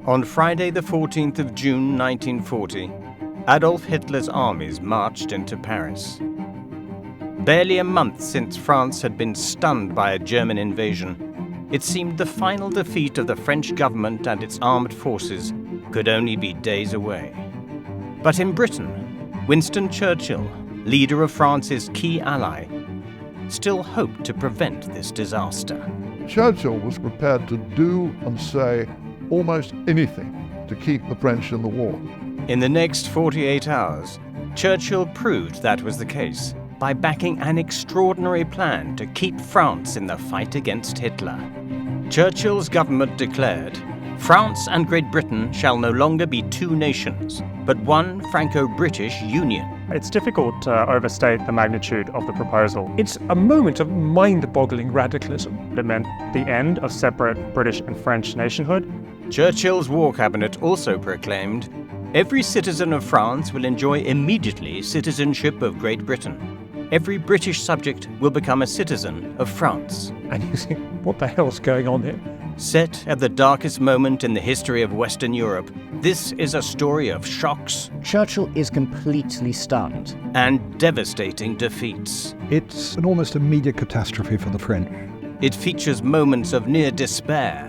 On Friday the 14th of June 1940, Adolf Hitler's armies marched into Paris. Barely a month since France had been stunned by a German invasion, it seemed the final defeat of the French government and its armed forces could only be days away. But in Britain, Winston Churchill, leader of France's key ally, still hoped to prevent this disaster. Churchill was prepared to do and say almost anything to keep the French in the war. In the next 48 hours, Churchill proved that was the case by backing an extraordinary plan to keep France in the fight against Hitler. Churchill's government declared, "France and Great Britain shall no longer be two nations, but one Franco-British Union." It's difficult to overstate the magnitude of the proposal. It's a moment of mind-boggling radicalism. It meant the end of separate British and French nationhood. Churchill's War Cabinet also proclaimed, "Every citizen of France will enjoy immediately citizenship of Great Britain. Every British subject will become a citizen of France." And you think, what the hell's going on here? Set at the darkest moment in the history of Western Europe, this is a story of shocks. Churchill is completely stunned. And devastating defeats. It's an almost immediate catastrophe for the French. It features moments of near despair.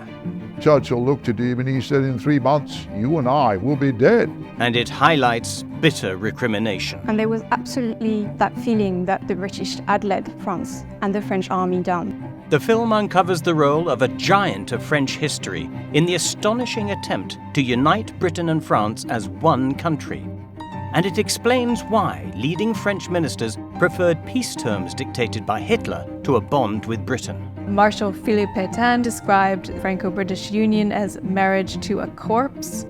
Churchill looked at him and he said, "In 3 months, you and I will be dead." And it highlights bitter recrimination. And there was absolutely that feeling that the British had led France and the French army down. The film uncovers the role of a giant of French history in the astonishing attempt to unite Britain and France as one country. And it explains why leading French ministers preferred peace terms dictated by Hitler to a bond with Britain. Marshal Petain described the Franco-British Union as marriage to a corpse.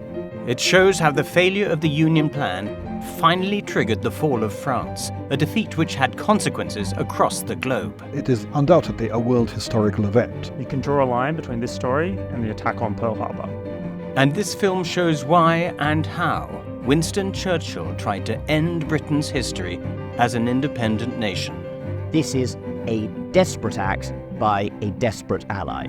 It shows how the failure of the Union plan finally triggered the fall of France, a defeat which had consequences across the globe. It is undoubtedly a world historical event. You can draw a line between this story and the attack on Pearl Harbor. And this film shows why and how Winston Churchill tried to end Britain's history as an independent nation. This is a desperate act by a desperate ally.